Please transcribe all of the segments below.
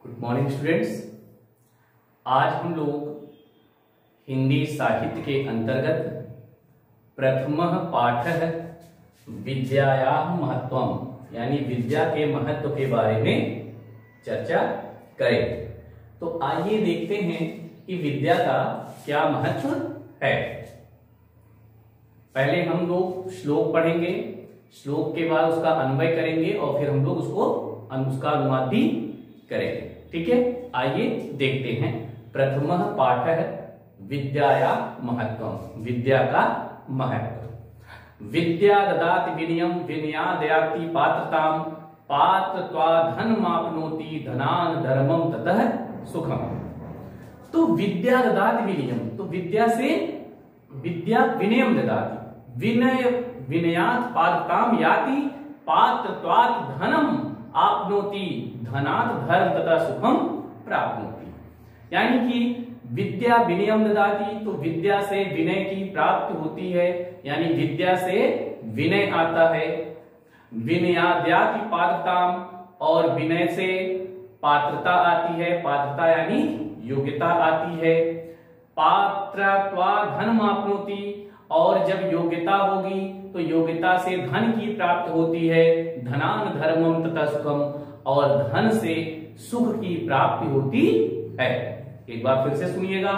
Good morning students. आज हम लोग हिंदी साहित्य के अंतर्गत प्रथमः पाठः विद्यायाः महत्वम यानी विद्या के महत्व के बारे में चर्चा करें। तो आइए देखते हैं कि विद्या का क्या महत्व है। पहले हम लोग श्लोक पढ़ेंगे, श्लोक के बाद उसका अन्वय करेंगे और फिर हम लोग उसका अनुवाद भी करेंगे। ठीक है, आइए देखते हैं। प्रथमः पाठः विद्याया महत्वम, विद्या का महत्व। विद्या ददाति विनयम विनयादयाति पात्रताम पात्रत्वा धनमाप्नोति धनान धर्मम ततः सुखम। तो विद्या ददाति विनयम, तो विद्या से विद्या विनयम ददाति, विनय विनयात पात्रताम याति पात्रत्वात् धनम आपनोति धनात् धर्म तथा सुखम प्राप्नोति। यानी कि विद्या विनयम ददाति, तो विद्या से विनय की प्राप्ति होती है, यानी विद्या से विनय आता है। विनयाद्याति पात्रताम, और विनय से पात्रता आती है, पात्रता यानी योग्यता आती है। पात्रत्वा धन आपनोति, और जब योग्यता होगी तो योग्यता से धन की प्राप्ति होती है। धनान धर्मम तथा सुखम, और धन से सुख की प्राप्ति होती है। एक बार फिर से सुनिएगा।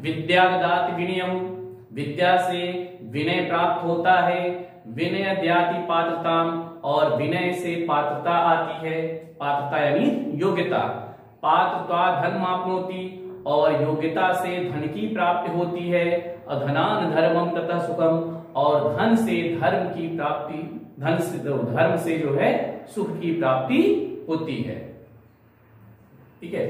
विद्या ददाति विनयम, विद्या से विनय प्राप्त होता है। विनय द्याति पात्रताम, और विनय से पात्रता आती है, पात्रता यानी योग्यता। पात्रता धर्म आपनोति, और योग्यता से धन की प्राप्ति होती है। धनान धर्मम तथा सुखम, और धन से धर्म की प्राप्ति, धर्म से जो है सुख की प्राप्ति होती है। ठीक है,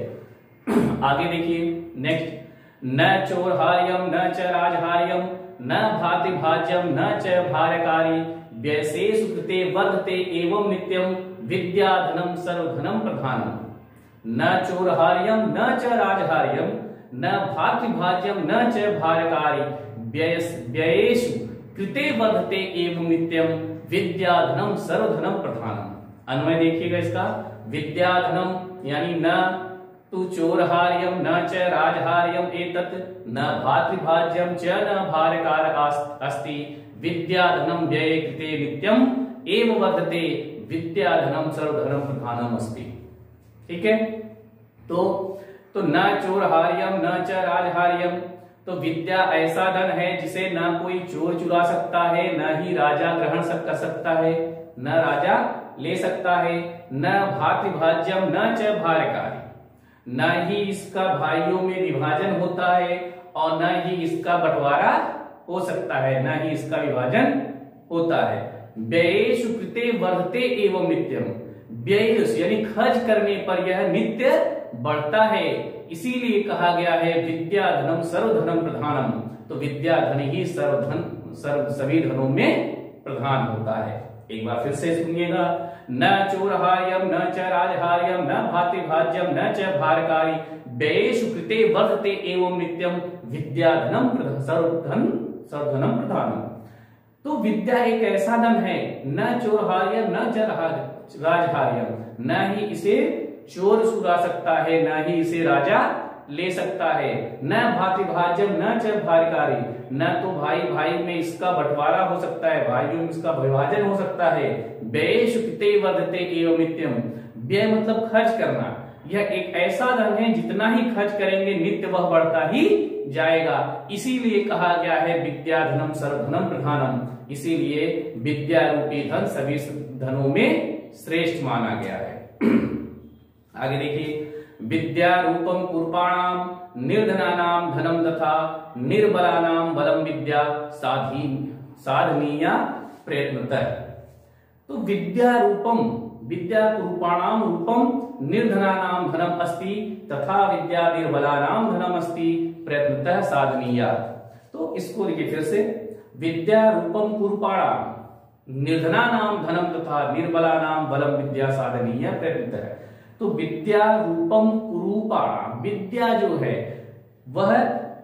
आगे देखिए नेक्स्ट। न चोरहार्यम न च राजहार्यम न भाति भाज्यम न च भारकारी व्यशेषु कृते वर्धते एवं नित्यम विद्या धनम सर्वधनम प्रधानम। न चोरहार्यम न च राजहार्यम न भाति भाज्यम न च भारकारी व्ययेषु कृते वर्धते एवं नित्यम विद्या धनम सर्वधनम प्रधानम। अन्वय देखिएगा इसका। विद्या धनम यानी न तु चोरहार्यम न च राजहार्यम एतत् न भातृभाज्यम च न भारकार अस्ति विद्या धनम व्यये कृते नित्यम एव वर्धते विद्या धनम सर्वधनम प्रधानम अस्ति। ठीक है, तो न चोरहार्यम न च राजहार्यम, तो विद्या ऐसा धन है जिसे न कोई चोर चुरा सकता है, न ही राजा ग्रहण कर सकता है, न राजा ले सकता है। न भातृभाज्यम न च भारकारी, न ही इसका भाइयों में विभाजन होता है और न ही इसका बंटवारा हो सकता है, न ही इसका विभाजन होता है। व्ययेषु कृते वर्धते एवं नित्यम, व्यय यानी खर्च करने पर यह नित्य बढ़ता है, इसीलिए कहा गया है विद्या धनम सर्वधनम प्रधानम। तो विद्या धन ही सभी धनों में प्रधान होता है। एक बार फिर से सुनिएगा। न चोरहार्यम न च राजहार्यम न भाति भाज्यम न च भारकारी व्ययेषु कृते वर्धते एवं नित्यम विद्या धनम सर्वधनम प्रधानम। तो विद्या एक ऐसा धन है, न चोरहार्यम न च राजहार्यम, न ही इसे चोर चुरा सकता है, न ही इसे राजा ले सकता है। न भातृभाज्यम न च भारकारी, न तो भाई भाई में इसका बंटवारा हो सकता है, भाइयों में इसका विभाजन हो सकता है। व्ययेषु कृते वर्धते एवं नित्यम, व्यय मतलब खर्च करना। यह एक ऐसा धन है जितना ही खर्च करेंगे नित्य वह बढ़ता ही जाएगा, इसीलिए कहा गया है विद्या धनम सर्वधनम प्रधानम। इसीलिए विद्या रूपी धन सभी धनों में श्रेष्ठ माना गया है। आगे देखिए। विद्या रूपम कुरूपाणाम निर्धनानाम धनम तथा निर्बलानाम बलम विद्या साधनीया प्रयत्नतः। तो विद्या रूपम, विद्या कुरूपाणाम रूपम निर्धनानाम धनम अस्ति तथा विद्या निर्बलानाम धनम अस्ति प्रयत्नतः साधनीया। तो इसको देखिए फिर से। विद्या रूपम कुरूपाणाम निर्धनानाम धनम तथा निर्बलानाम बलम विद्या साधनीया प्रयत्नतः। तो विद्या रूपम कुरूपाणाम, विद्या जो है वह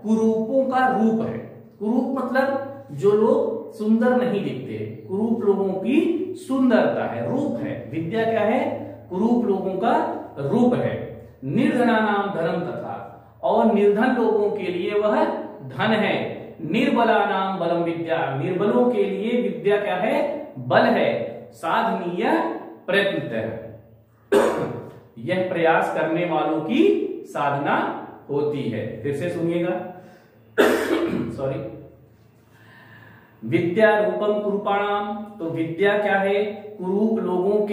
कुरूपों का रूप है। कुरूप मतलब जो लोग सुंदर नहीं दिखते, कुरूप लोगों की सुंदरता है, रूप है। विद्या क्या है? कुरूप लोगों का रूप है। निर्धनानाम धनम तथा, और निर्धन लोगों के लिए वह धन है। निर्बलानाम बलम विद्या, निर्बलों के लिए विद्या क्या है? बल है। साधनीय प्रयत्न है, यह प्रयास करने वालों की साधना होती है। फिर से सुनिएगा, सॉरी। विद्या रूपम कुरूपाणाम, तो विद्या क्या है? कुरूप लोगों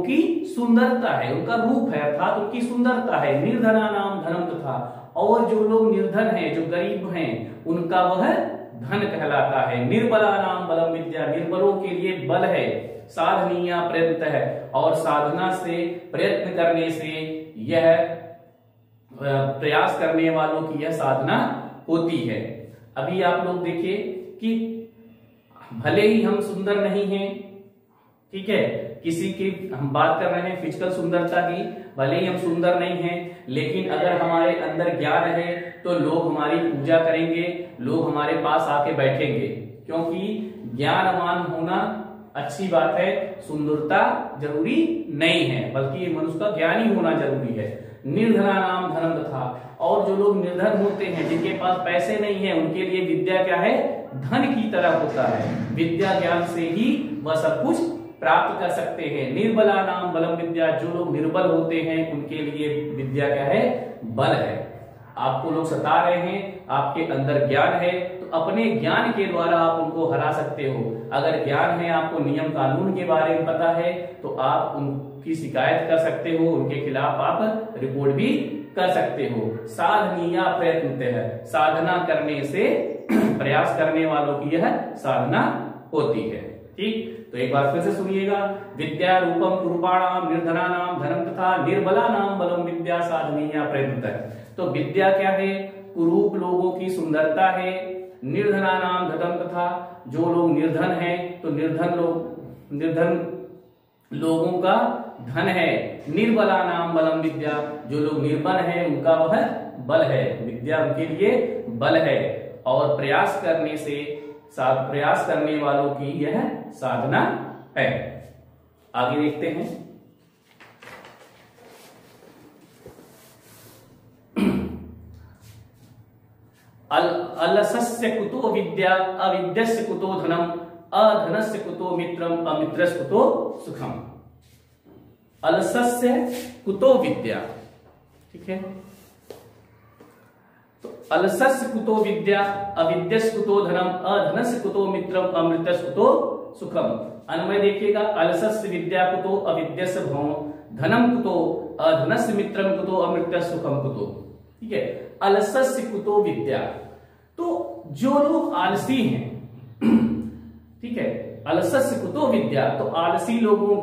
की सुंदरता है, उनका रूप है, अर्थात उनकी सुंदरता है। निर्धना नाम धनम तथा, और जो लोग निर्धन हैं, जो गरीब हैं, उनका वह धन कहलाता है। निर्बला नाम बलम विद्या, निर्बलों के लिए बल है। साधनीय प्रयत्न है, और साधना से, प्रयत्न करने से, यह प्रयास करने वालों की यह साधना होती है। अभी आप लोग देखिए कि भले ही हम सुंदर नहीं हैं, ठीक है, किसी की हम बात कर रहे हैं फिजिकल सुंदरता की, भले ही हम सुंदर नहीं हैं, लेकिन अगर हमारे अंदर ज्ञान है तो लोग हमारी पूजा करेंगे, लोग हमारे पास आके बैठेंगे, क्योंकि ज्ञानवान होना अच्छी बात है, सुंदरता जरूरी नहीं है, बल्कि मनुष्य का ज्ञान ही होना जरूरी है। निर्धना नाम धनम तथा, और जो लोग निर्धन होते हैं, जिनके पास पैसे नहीं है, उनके लिए विद्या क्या है? धन की तरह होता है। विद्या ज्ञान से ही वह सब कुछ प्राप्त कर सकते हैं। निर्बला नाम बलम विद्या, जो लोग निर्बल होते हैं उनके लिए विद्या क्या है? बल है। आपको लोग सता रहे हैं, आपके अंदर ज्ञान है, तो अपने ज्ञान के द्वारा आप उनको हरा सकते हो। अगर ज्ञान है, आपको नियम कानून के बारे में पता है, तो आप उनकी शिकायत कर सकते हो, उनके खिलाफ आप रिपोर्ट भी कर सकते हो। साधनीय प्रयत्न है, साधना करने से, प्रयास करने वालों की यह साधना होती है। ठीक, तो एक बार फिर से सुनिएगा। विद्या रूपम कुरूपाणाम निर्धनानाम धनम तथा निर्बलानाम बलम विद्या साधनीय प्रयत्न। तो विद्या क्या है? कुरूप लोगों की सुंदरता है। निर्धनानाम धनम तथा, जो लोग निर्धन हैं, तो निर्धन लोगों का धन है। निर्बला नाम बलम विद्या, जो लोग निर्बल हैं उनका वह बल है, विद्या उनके लिए बल है, और प्रयास करने वालों की यह साधना है। आगे देखते हैं। अलसस्य कुतो विद्या अविद्यस्य कुतो धनम अधनस्य कुतो मित्रम अमित्रस्य कुतो सुखम। अलसस्य कुतो विद्या, ठीक है, तो अलसस्य कुतो विद्या अविद्यस्य कुतो धनम अधनस्य कुतो मित्रम अमृतस्य कुतो सुखम। अन्वय देखिएगा। अलसस्य विद्या कुतो अविद्यस्य धनम कुतो अधनस्य मित्रम कुतो अमृतस्य सुखम कुतो। ठीक है, अलसस्य कुतो विद्या, तो जो लोग आलसी हैं, ठीक है, अलसस्य कुतो विद्या, तो आलसी लोगों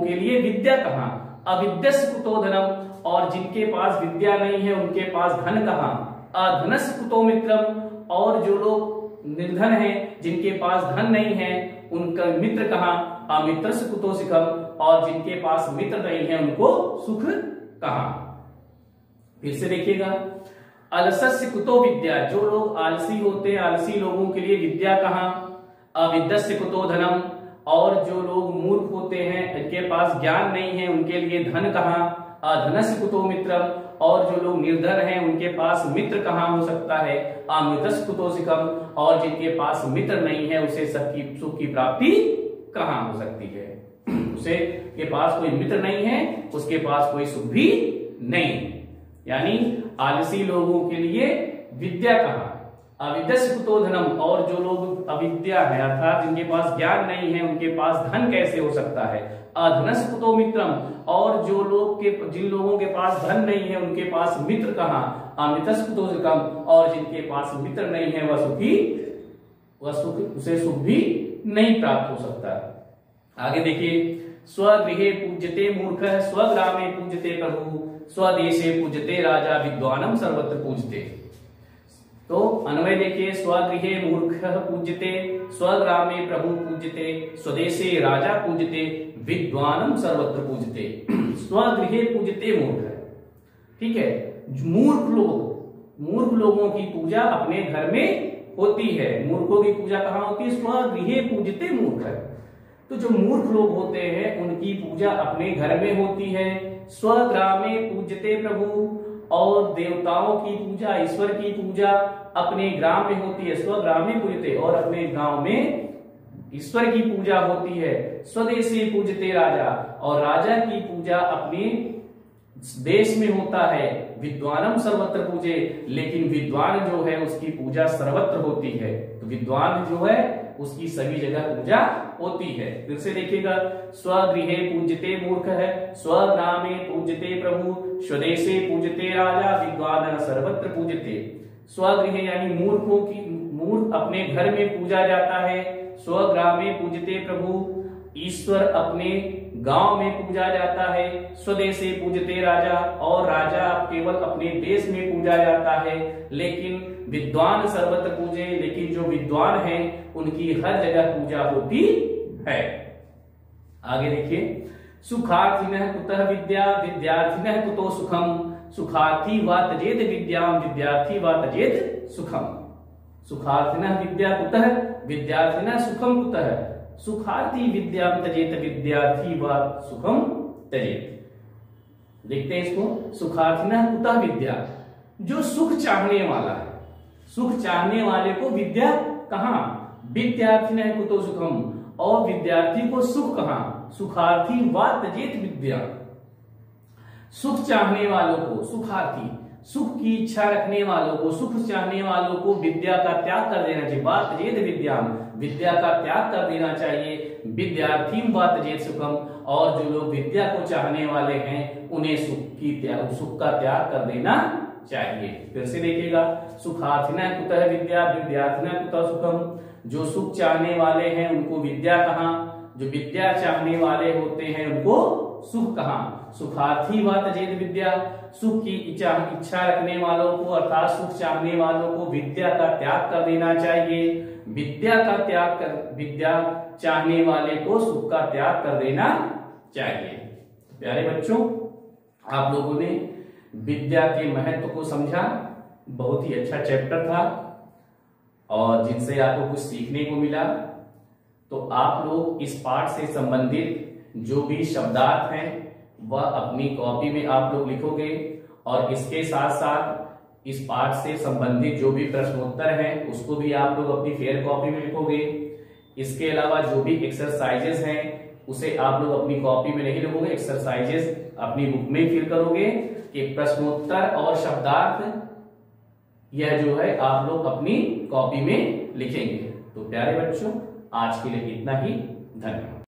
के लिए विद्या कहां? अविद्यस्य कुतो धनम, और जिनके पास विद्या नहीं है उनके पास धन कहां? अधनस्य कुतो मित्रम, और जो लोग निर्धन हैं, जिनके पास धन नहीं है, उनका मित्र कहां? अमित्रस्य कुतो सुखम, और जिनके पास मित्र नहीं है उनको सुख कहां? फिर से देखिएगा। अलसस्य कुतो विद्या, जो लोग आलसी होते हैं, आलसी लोगों के लिए विद्या कहां? अविद्यस्य कुतो धनम, और जो लोग मूर्ख होते हैं, इनके पास ज्ञान नहीं है, उनके लिए धन कहां? अधनस्य कुतो मित्रम, और जो लोग निर्धन हैं उनके पास मित्र कहां हो सकता है? अमृतस्य कुतो सुखम, और जिनके पास मित्र नहीं है उसे सुख की प्राप्ति कहां हो सकती है? उसे के पास कोई मित्र नहीं है, उसके पास कोई सुख भी नहीं। यानी आलसी लोगों के लिए विद्या कहां? अविद्यस्य कुतो धनम, और जो लोग अविद्या है, अर्थात जिनके पास ज्ञान नहीं है, उनके पास धन कैसे हो सकता है? अधनस्य कुतो मित्रम, और जिन लोगों के पास धन नहीं है उनके पास मित्र कहां? अमृतस्य कुतो सुखम, और जिनके पास मित्र नहीं है उसे सुख भी नहीं प्राप्त हो सकता। आगे देखिए। स्वगृहे पूज्यते मूर्ख स्वग्रामे पूज्यते प्रभु स्वदेशे पूज्यते राजा विद्वानम सर्वत्र पूज्यते। तो अन्वय देखिए। स्वगृहे मूर्ख पूज्यते, स्वग्रामे प्रभु पूज्यते, स्वदेशे राजा पूज्यते, विद्वानम सर्वत्र पूज्यते। स्वगृहे पूज्यते मूर्ख, ठीक है, मूर्ख लोगों की पूजा अपने घर में होती है। मूर्खों की पूजा कहां होती है? स्वगृहे पूज्यते मूर्ख। तो जो मूर्ख लोग होते हैं उनकी पूजा अपने घर में होती है। स्वग्रामे पूज्यते प्रभु, और देवताओं की पूजा, ईश्वर की पूजा अपने ग्राम में होती है। स्वग्रामे पूज्यते, और अपने गांव में ईश्वर की पूजा होती है। स्वदेशी पूजते राजा, और राजा की पूजा अपने देश में होता है। विद्वानम सर्वत्र पूजे, लेकिन विद्वान जो है उसकी पूजा सर्वत्र होती है। तो विद्वान जो है उसकी सभी जगह पूजा होती है। फिर से देखिएगा, स्वगृहे पूज्यते मूर्ख है, स्वग्रामे पूज्यते प्रभु, स्वदेशे पूज्यते राजा, विद्वान सर्वत्र पूज्यते। स्वगृहे यानी मूर्ख अपने घर में पूजा जाता है। स्वग्रामे पूज्यते प्रभु, ईश्वर अपने गांव में पूजा जाता है। स्वदेशे पूज्यते राजा, और राजा केवल अपने देश में पूजा जाता है। लेकिन विद्वान सर्वत्र पूजे, लेकिन जो विद्वान हैं उनकी हर जगह पूजा होती है। आगे देखिए, सुखार्थिनः कुतः विद्या, विद्यार्थिनः कुतो सुखम, सुखार्थी वा तजेत विद्याम, विद्यार्थी वा तजेत सुखम। सुखार्थिनः विद्या कुतः, विद्यार्थिनः सुखम कुतः, सुखार्थी विद्याम तजेत, विद्यार्थी वा सुखम तजेत। देखते हैं इसको, सुखार्थिनः कुतः विद्या, जो सुख चाहने वाला है, सुख चाहने वाले को विद्या कहां, विद्यार्थिनः कुतो सुखम, और विद्यार्थी को सुख कहां, सुखार्थी वा तजेत विद्या। सुख चाहने वालों को, सुखार्थी सुख की इच्छा रखने वालों को, सुख चाहने वालों को विद्या का त्याग कर देना चाहिए। बात तजेत विद्याम, विद्या का त्याग कर देना चाहिए। विद्यार्थी बात तजेत सुखम, और जो लोग विद्या को चाहने वाले हैं उन्हें सुख का त्याग कर देना चाहिए। फिर से देखिएगा, सुखार्थिनः कुतः विद्या, विद्यार्थिनः कुतः सुखम, जो सुख चाहने वाले हैं उनको विद्या कहां, जो विद्या चाहने वाले होते हैं उनको सुख कहां, सुखार्थी वा तजेत विद्या, सुख की इच्छा रखने वालों को अर्थात सुख चाहने वालों को विद्या का त्याग कर देना चाहिए। विद्या का त्याग कर, विद्या चाहने वाले को सुख का त्याग कर देना चाहिए। प्यारे बच्चों, आप लोगों ने विद्या के महत्व को समझा, बहुत ही अच्छा चैप्टर था और जिनसे आपको कुछ सीखने को मिला। तो आप लोग इस पाठ से संबंधित जो भी शब्दार्थ हैं वह अपनी कॉपी में आप लोग लिखोगे, और इसके साथ साथ इस पाठ से संबंधित जो भी प्रश्नोत्तर हैं उसको भी आप लोग अपनी फेयर कॉपी में लिखोगे। इसके अलावा जो भी एक्सरसाइजेस हैं उसे आप लोग अपनी कॉपी में नहीं लिखोगे, एक्सरसाइजेस अपनी बुक में फिल करोगे कि प्रश्नोत्तर और शब्दार्थ यह जो है आप लोग अपनी कॉपी में लिखेंगे। तो प्यारे बच्चों, आज के लिए इतना ही, धन्यवाद।